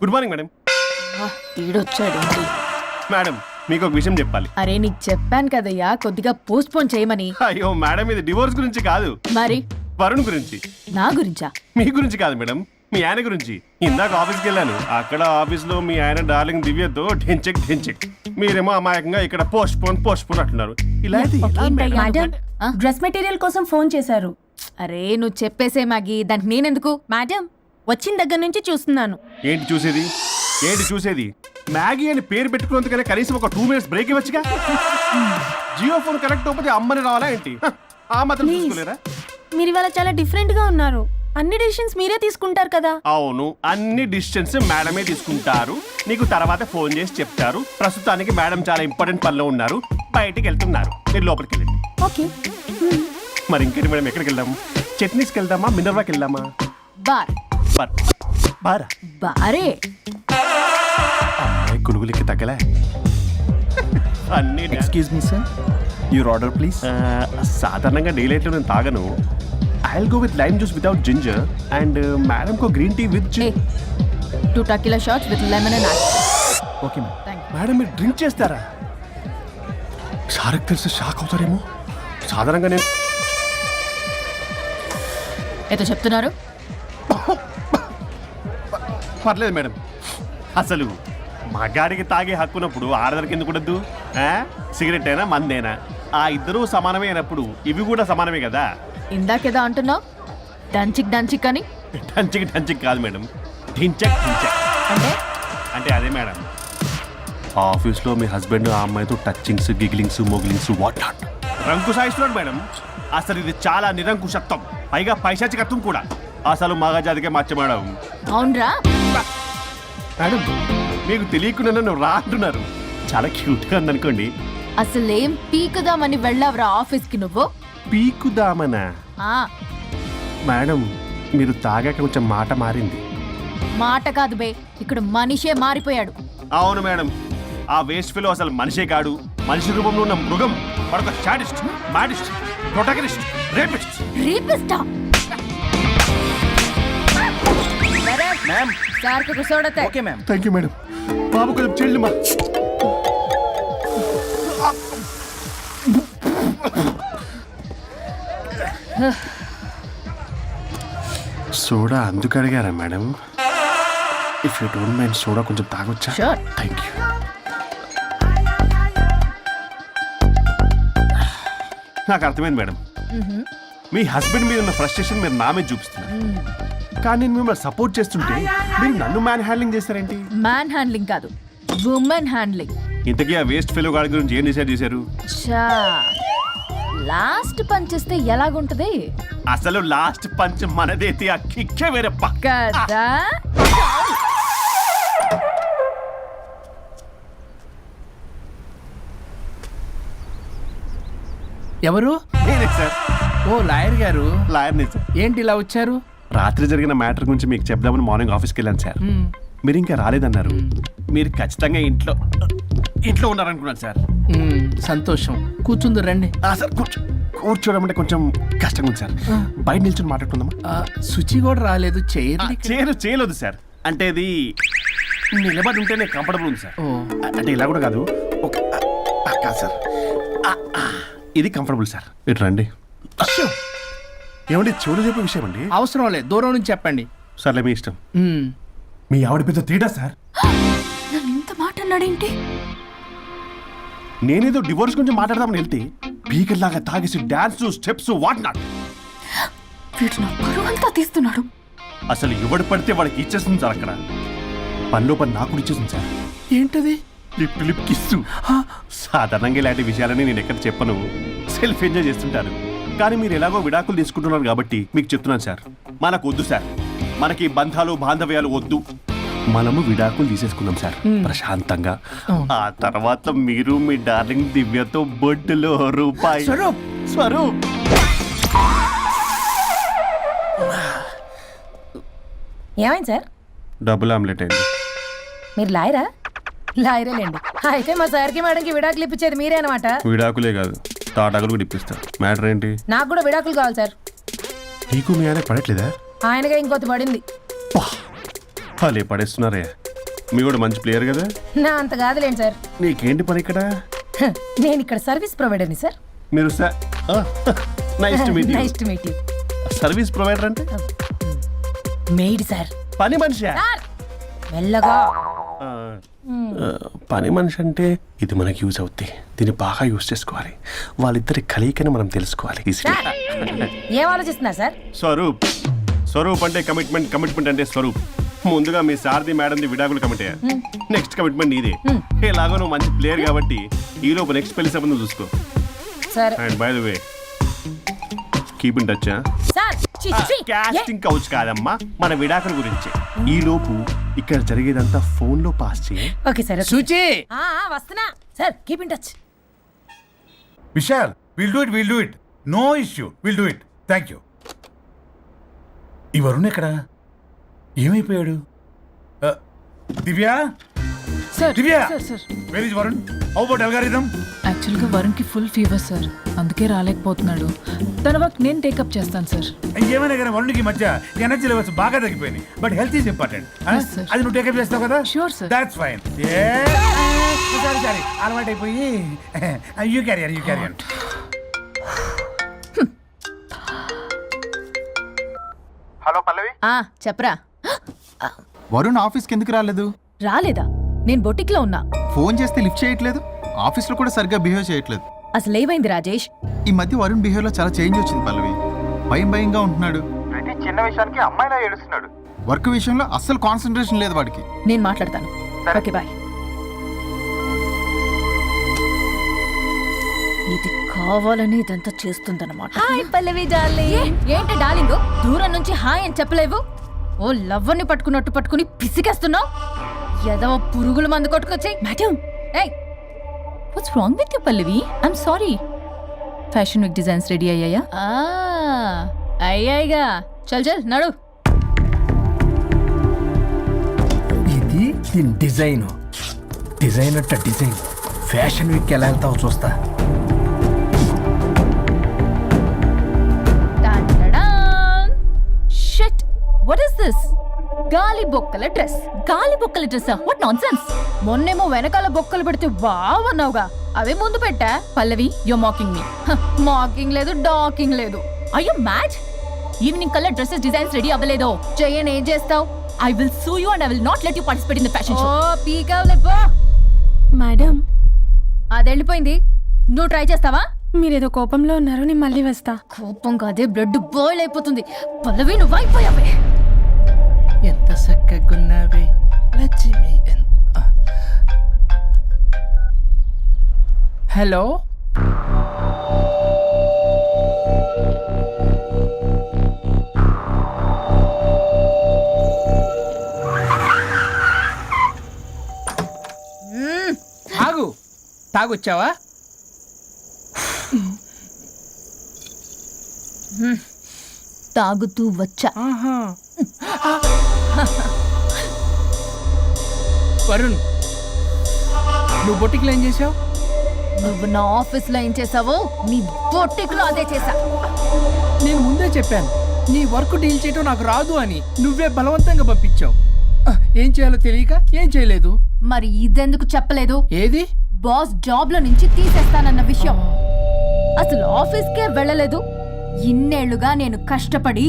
Good morning madam. ఈడొచ్చాడు. Madam మీకు ఒక విషయం చెప్పాలి. అరే నీకు చెప్పాను కదయ్యా కొద్దిగా పోస్ట్ పోన్ చేయమని. అయ్యో మేడం ఇది డివోర్స్ గురించి కాదు, మరి వరుణ్ గురించి. నా గురించా? మీ గురించి కాదు మేడం, మీ ఆయన గురించి. ఇందాక ఆఫీస్కి వెళ్ళాను, అక్కడ ఆఫీస్లో మీ ఆయన డార్లింగ్ దివ్యతో ఢెంచెక్ ఢెంచెక్, మీరేమో అమాయకంగా ఇక్కడ పోస్ట్ పోన్ అంటున్నారు. ఇలా అయితే ఎలా మేడం? మేడం డ్రెస్ మెటీరియల్ కోసం ఫోన్ చేశారు. అరే నువ్వు చెప్పేసే మ్యాగీ, దానికి నేనెందుకు? మేడం వచ్చిన దగ్గర నుంచి చూస్తున్నాను. ఏంటి చూసేది? ఏంటి చూసేది? మ్యాగీ అని పేరు పెట్టుకున్నందుకనే కనీసం ఒక 2 minutes బ్రేక్ ఇవ్వచ్చుగా. జియో ఫోన్ కనెక్ట్ అవ్వకపోతే అమ్మని రావాలా ఏంటి? ఆ మాత్రం చూసుకోలేరా? మీరు ఇవాళ చాలా డిఫరెంట్ గా ఉన్నారు. అన్ని డిసిషన్స్ మీరే తీసుకుంటారు కదా. అవును, అన్ని డిసిషన్స్ మేడమే తీసుకుంటారు. నీకు తర్వాత ఫోన్ చేసి చెప్తారు. ప్రస్తుతానికి మేడం చాలా ఇంపార్టెంట్ పనిలో ఉన్నారు, బయటికి వెళ్తున్నారు. మీరు లోపలికి వెళ్ళండి. ఓకే. మరి ఇంకేంటి మేడం, ఎక్కడికి వెళ్దాం? చట్నీస్కి వెళ్దామా, మినర్వాకి వెళ్దామా? బార్. బారా? బారే. అమ్మాయి కులుగులకి తగ్గలే. అన్ని excuse me sir, your order please. సాధారణంగా డే లైట్లో నేను తాగను. I will go with lime juice without ginger and madam కో green tea with 2 tequila shots with lemon and ice. Okay ma'am. Thank you. Madam మీరు drink చేస్తారా? సార్కి తెలిసి shock అవుతారేమో. సాధారణంగా నేను ఏదో చెప్తున్నారు. పర్లేదు మేడం. అసలు మగాడికి తాగే హక్కున్నప్పుడు ఆడదానికి ఎందుకు ఉండద్దు? సిగరెట్ అయినా మందేనా ఆ ఇద్దరూ సమానమే అయినప్పుడు ఇవి కూడా సమానమే కదా. ఇందాకేదో అంటున్నావు, డంచిక్ డంచిక్ అని. డంచిక్ కాదు మేడం, ఢించక్ అంటే అంటే అదే మేడం, ఆఫీస్లో మీ హస్బెండ్ ఆ అమ్మాయితో టచ్చింగ్స్, గిగ్లింగ్స్, మోగిలింగ్స్ వాట్ నాట్ రంకు సాయిస్తున్నాడు మేడం. అసలు ఇది చాలా నిరంకుశత్వం, పైగా పైశాచికత్వం కూడా. అసలు మగజాతికే మచ్చ మేడం. అవునరా? మేడం మీకు తెలియకుండా నన్ను రా అంటున్నారు. చాలా క్యూట్గా ఉందనుకోండి. అసలేం పీకుదామని వెళ్ళావురా ఆఫీస్కి నువ్వు? పీకుదామనా? ఆ మేడం మీరు తాగాక కొంచెం మాట మారింది. మాట కాదు బే, ఇక్కడ మనిషే మారిపోయాడు. అవును మేడం, ఆ వేస్ట్ ఫెలో అసలు మనిషే కాడు, మనిషి రూపంలో ఉన్న మృగం. మరొక షాడిస్ట్, మ్యాడిస్ట్, ప్రొటగనిస్ట్, రేపిస్ట్. రీపిస్టా? మ్యామ్. సార్ కు కూర్చోడతే. Okay ma'am. Thank you madam. బాబు కొంచెం చెల్లిమా. సోడా అందుకు అడిగారా madam? If you don't mind soda కొంచెం తాగొచ్చా? Sure. Thank you. నాకు అర్థమైంది మేడం, మీ హస్బెండ్ మీద ఉన్న ఫ్రస్ట్రేషన్ మీరు నా మీద చూపిస్తున్నారు. కానీ నేను మిమ్మల్ని సపోర్ట్ చేస్తుంటే మీరు నన్ను మ్యాన్ హ్యాండ్లింగ్ చేస్తారేంటి? మ్యాన్ హ్యాండ్లింగ్ కాదు, ఉమెన్ హ్యాండ్లింగ్. ఇంతకీ ఆ వేస్ట్ ఫెలో గాడి గురించి ఏం డిసైడ్ చేశారు? చా లాస్ట్ పంచ్ ఇస్తే ఎలాగుంటది? అసలు లాస్ట్ పంచ్ మనదైతే ఆ కిక్కే వేరప్ప కదా. ఎవరు? నేనే సార్, ఓ లాయర్ గారు. లాయర్ని సార్. ఏంటి ఇలా వచ్చారు? రాత్రి జరిగిన మ్యాటర్ గురించి మీకు చెప్దామని మార్నింగ్ ఆఫీస్కి వెళ్ళాను సార్. మీరు ఇంకా రాలేదన్నారు. మీరు ఖచ్చితంగా ఇంట్లో ఉన్నారనుకున్నాను సార్. సంతోషం, కూర్చుంది రండి. సార్ కూర్చోవడం అంటే కొంచెం కష్టంగా ఉంది సార్. బయట నిల్చొని మాట్లాడుకుందామా? శుచి కూడా రాలేదు. చేయలేదు సార్. అంటే అది నిలబడి ఉంటేనే కంఫర్టబుల్ ఉంది సార్. ఓ. అంటే ఇలా కూడా కాదు, కాదు సార్, ఇది కంఫర్టబుల్ సార్. ఇటు రండి. ఏమండి చెవులు చెప్పే విషయం అండి. అవసరం లేదు, దూరం నుంచి చెప్పండి. సర్లే మీ ఇష్టం. మీ ఆవిడ పెద్ద తేడా సార్. నన్ను ఇంత మాట అన్నాడేంటి? నేనేదో డివోర్స్ గురించి మాట్లాడదామని వెళ్తే పీకర్లాగా తాగేసి డాన్స్, స్టెప్స్ వాట్ నాట్. వీడు నా పరువంతా తీస్తున్నాడు. అసలు ఎవడు పడితే వాడికి ఇచ్చేస్తుంది సార్. అక్కడ పనిలో పని నాకు ఇచ్చేస్తుంది సార్. ఏంటది? Lip kiss. సాధారణంగా ఇలాంటి విషయాలని నేను ఎక్కడ చెప్పను, సెల్ఫ్ ఎంజాయ్ చేస్తుంటాను. కానీ మీరు ఎలాగో విడాకులు తీసుకుంటున్నారు కాబట్టి మీకు చెప్తున్నాను సార్, మనకు వద్దు సార్. మనకి బంధాలు బాంధవ్యాలు వద్దు. మనము విడాకులు తీసేసుకున్నాం సార్ ప్రశాంతంగా. ఆ తర్వాత మీరు మీ డార్లింగ్ దివ్యతో బొడ్డులో రూపాయి. స్వరూప్ ఏమైంది సార్? డబుల్ ఆమ్లెట్ అయింది. మీరు లాయరా? లాయరేలేండి. అయితే మా సార్కి మేడంకి విడాకులు ఇప్పించేది మీరే అనమాట. విడాకులే కాదు, తాటాకులు కూడా ఇప్పిస్తారు. మ్యాటర్ ఏంటి? నాకు కూడా విడాకులు కావాలి సార్. నీకు మీ ఆయన పడట్లేదా? ఆయనగా ఇంకోటి పడింది. వాళ్ళే పడేస్తున్నారే. మీ కూడా మంచి ప్లేయర్ కదా. నా అంత కాదులేండి సార్. నీకేంటి పని ఇక్కడ? నేను ఇక్కడ సర్వీస్ ప్రొవైడర్ని సార్. మీరు nice to meet nice to meet you. Service provider అంటే మెయిడ్ సార్. పని మనిషి. సార్ మెల్లగా. పని మనిషి అంటే ఇది మనకి యూజ్ అవుద్ది. దీన్ని బాగా యూజ్ చేసుకోవాలి. వాళ్ళిద్దరి కలయికని మనం తెలుసుకోవాలి. ఏం ఆలోచిస్తున్నారు సార్? స్వరూప్. స్వరూప్ అంటే కమిట్మెంట్, కమిట్మెంట్ అంటే స్వరూప్. ముందుగా మీ సారథి మేడంది విడాకులు కమిట్ అయ్యా. నెక్స్ట్ కమిట్మెంట్ నీదే. ఎలాగో నువ్వు మంచి ప్లేయర్ కాబట్టి ఈ లోపు నెక్స్ట్ పెళ్లి సంబంధం చూసుకో. Sir and by the way keep in touch. Sir casting couch కాదమ్మా, మన విడాకుల గురించి. ఈ లోపు ఇక్కడ జరిగేదంతా ఫోన్ లో పాస్ చేయి. Okay sir. సూచి వస్తున్నా sir. Keep in touch. Vishal, will do it. No issue, will do it. Thank you. ఈ వరుణ్ ఎక్కడ? ఏమైపోయాడు? Divya, sir Divya, sir sir where is Varun? How about algorithm? Actually వరుణ్కి ఫుల్ ఫీవర్ సార్, అందుకే రాలేకపోతున్నాడు. తన వర్క్ నేను టేకప్ చేస్తాను సార్. ఏమైనా కానీ వరుణ్కి మధ్య ఎనర్జీ లెవెల్స్ బాగా తగ్గిపోయినాయి. But health is important. Yes, sir. అది నువ్వు టేకప్ చేస్తావు కదా? Sure, sir. That's fine. Sorry అలవాటు అయిపోయి. You carrier. హలో పల్లవి, చెప్పరా. వరుణ్ ఆఫీస్కి ఎందుకు రాలేదు? రాలేదా? నేను బొటిక్లో ఉన్నా. ఫోన్ చేస్తే లిఫ్ట్ చేయట్లేదు, ఆఫీస్లో కూడా సరిగ్గా బిహేవ్ చేయట్లేదు. అసలు ఏమైంది రాజేష్? ఈ మధ్య వరుణ్ బిహేవ్లో చాలా చేంజ్ వచ్చింది పల్లవి. భయంగా ఉంటున్నాడు. ప్రతి చిన్న విషయానికి అమ్మాయిలా ఏడుస్తున్నాడు. వర్క్ విషయంలో అస్సలు కాన్సన్ట్రేషన్ లేదు వాడికి. నేను మాట్లాడతాను. Okay bye. ఇది కావాలని ఇదంతా చేస్తుందన్నమాట. Hi Pallavi darling. ఏంటి డార్లింగ్, దూరం నుంచి హాయ్ అని చెప్పలేవు? ఓ లవ్వర్ని పట్టుకున్నట్టు పట్టుకుని పిసికేస్తున్నావు. ఏదో పురుగుల మందు కొట్టుకొచ్చి. మేడం, ఏయ్ what's wrong with you Pallavi? I'm sorry. Fashion week designs ready అయ్యాయా? అయ్యాయిగా. చల్ చల్ నడు. ఇది దీని డిజైన్ అట్ట డిజైన్. ఫ్యాషన్ వీక్ ఎలా వెళ్తావు చూస్తా. Shit, what is this? గాలి బొక్కల డ్రెస్. గాలి బొక్కల డ్రెస్? What nonsense. మొన్నేమో వెనకాల బొక్కలు పెడితే వావ్ అన్నావుగా, అవే ముందు పెట్టా. Pallavi, you are mocking me. Mocking లేదు, డాకింగ్ లేదు. Are you mad? ఈవినింగ్ కల్లా డ్రెస్సెస్ డిజైన్స్ రెడీ అవ్వలేదో? చెయ్యని ఏం చేస్తావు? I will sue you and I will not let you participate in the fashion show. ఓ పీకావులే పో. మేడం, అది వెళ్ళిపోయింది. నువ్వు ట్రై చేస్తావా? మీరేదో కోపంలో ఉన్నారు, నేను మళ్ళీ వస్తా. కోపం కాదే, బ్లడ్ బాయిల్ అయిపోతుంది. పల్లవి నువ్వు అయిపోయావే. ఎంత చక్కగున్నావే లక్ష్మి. హలో, ఆగు. తాగొచ్చావా? తాగుతూ వచ్చా. వరుణ్, నువ్వు బొట్టికి ఏం చేసావు? నువ్వు నా ఆఫీస్ లో ఏం చేసావో నీ బొట్టిక్ లో అదే చేసా. నేను ముందే చెప్పాను నీ వర్క్ డీల్ చేయటం నాకు రాదు అని. నువ్వే బలవంతంగా పంపించావు. ఏం చేయాలో తెలియక ఏం చేయలేదు. మరి ఇదెందుకు చెప్పలేదు? ఏది? బాస్ జాబ్ లో నుంచి తీసేస్తానన్న విషయం. అసలు ఆఫీస్కే వెళ్ళలేదు. ఇన్నేళ్లుగా నేను కష్టపడి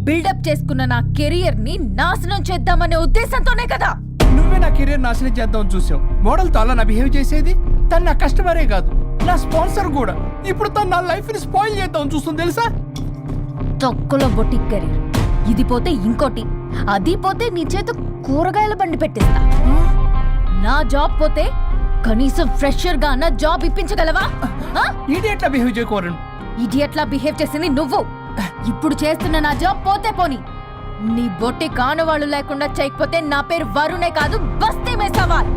బిల్డప్ చేసుకున్న నా కెరియర్ ని నాశనం చేద్దామనే ఉద్దేశంతోనే కదా. నువ్వే నా కెరీర్ నాశనం చేద్దామని చూసావు. మోడల్తో అలా నా బిహేవ్ చేసేది. తను నా కస్టమరే కాదు, నా స్పాన్సర్ కూడా. ఇప్పుడు తను నా లైఫ్ ని స్పాయిల్ చేద్దామని చూస్తుంది తెలుసా? తొక్కలో బొటిక్ కెరీర్. ఇది పోతే ఇంకోటి, అది పోతే నీ చేత కూరగాయల బండి పెట్టిస్తా. నా జాబ్ పోతే కనీసం ఫ్రెషర్ గా నా జాబ్ ఇప్పించగలవా? ఇడియట్లా బిహేవ్ చేయకూడదు. ఇడియట్లా బిహేవ్ చేసింది నువ్వు. ఇప్పుడు చేస్తున్న నా జాబ్ పోతే పోని, నీ బొట్టి కానవాళ్ళు లేకుండా చేయకపోతే నా పేరు వరుణే కాదు, బస్తీ మే సవాల్.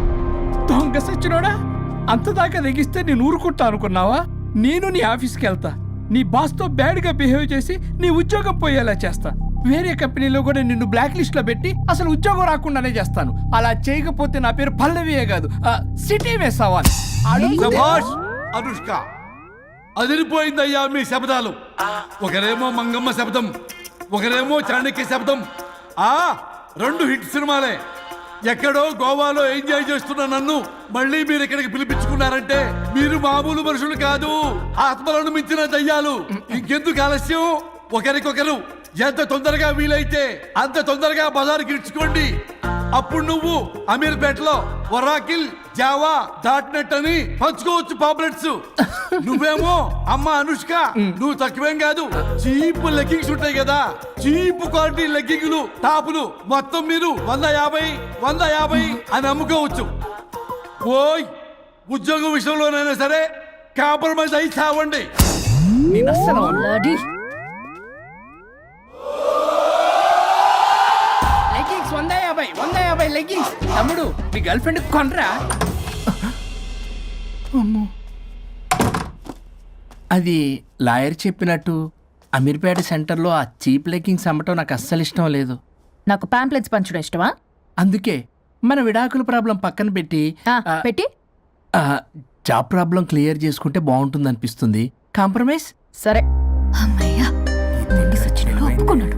దొంగ సచ్చినోడా, అంతదాకా తెగిస్తే నేను ఊరుకుంటా అనుకున్నావా? నేను నీ ఆఫీస్కి వెళ్తా, నీ బాస్తో బ్యాడ్గా బిహేవ్ చేసి నీ ఉద్యోగం పోయేలా చేస్తా. వేరే కంపెనీలో కూడా నిన్ను బ్లాక్ లిస్ట్ లో పెట్టి అసలు ఉద్యోగం రాకుండానే చేస్తాను. అలా చేయకపోతే నా పేరు పల్లవియే కాదు, సిటీ మే సవాల్. అనుష్క, అదిరిపోయిందయ్యా మీ శబ్దాలు. ఒకరేమో మంగమ్మ శబ్దం, ఒకరేమో చాణక్య శబ్దం. 2 హిట్ సినిమాలే. ఎక్కడో గోవాలో ఎంజాయ్ చేస్తున్న నన్ను మళ్ళీ మీరు ఇక్కడికి పిలిపించుకున్నారంటే మీరు మామూలు మనుషులు కాదు, ఆత్మలను మించిన దయ్యాలు. ఇంకెందుకు ఆలస్యం, ఒకరికొకరు ఎంత తొందరగా వీలైతే అంత తొందరగా బజారుకి ఇడ్చుకోండి. అప్పుడు నువ్వు అమీర్పేటలో వరాకిల్ జావా డాట్ అని పంచుకోవచ్చు పాంప్లెట్స్. నువ్వేమో అమ్మ అనుష్క, నువ్వు తక్కువేం కాదు. చీప్ లెగ్గింగ్స్ ఉంటాయి కదా, చీప్ క్వాలిటీ లెగ్గింగ్లు టాపులు మొత్తం మీరు 150 అని అమ్ముకోవచ్చు. ఓయ్, ఉద్యోగం విషయంలోనైనా సరే కాంప్రమైజ్ అయి చావండి. నేను అస్సలు Bloody. Leggings 150 leggings. తమ్ముడు, మీ గర్ల్ ఫ్రెండ్ కొనరా? అమ్మో. అది లాయర్ చెప్పినట్టు అమీర్పేట సెంటర్లో ఆ చీప్ లెగ్గింగ్స్ అమ్మటం నాకు అస్సలు ఇష్టం లేదు. నాకు పాంప్లెట్స్ పంచడం ఇష్టమా? అందుకే మన విడాకుల ప్రాబ్లం పక్కన పెట్టి పెట్టి జాబ్ ప్రాబ్లం క్లియర్ చేసుకుంటే బాగుంటుంది అనిపిస్తుంది. కాంప్రమైజ్. సరే. అమ్మయ్యా, నిండి సచ్చినట్టు ఒప్పుకున్నాడు.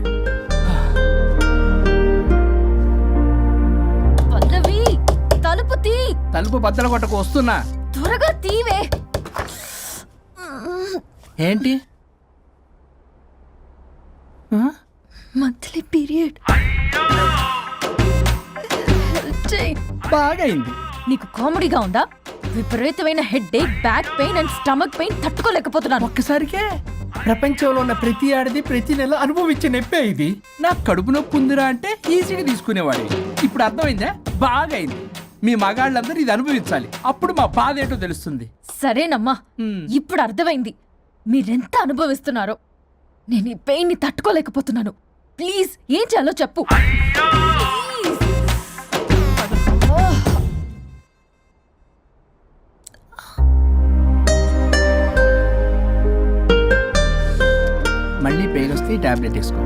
పల్లవి, తలుపు తీ. తలుపు బద్దల కొట్టకు, వస్తున్నా. త్వరగా తీవే. ఏంటి? Monthly period. బాగైంది. నీకు కామెడీగా ఉందా? విపరీతమైన headache, back pain and stomach pain తట్టుకోలేకపోతున్నాను. ఒక్కసారికే ప్రపంచంలో ఉన్న ప్రతి ఆడది ప్రతి నెల అనుభవించే నొప్పే ఇది. నాకు కడుపు నొప్పి ఉందిరా అంటే ఈజీగా తీసుకునేవాడి. ఇప్పుడు అర్థమైందా? బాగైంది. మీ మగాళ్ళందరూ ఇది అనుభవించాలి, అప్పుడు మా బాధ ఏంటో తెలుస్తుంది. సరేనమ్మా, ఇప్పుడు అర్థమైంది మీరెంత అనుభవిస్తున్నారో. నేను ఈ పెయిన్ ని తట్టుకోలేకపోతున్నాను. ప్లీజ్, ఏం చేయాలో చెప్పు. మళ్ళీ పెయిన్ వస్తే టాబ్లెట్ వేసుకో.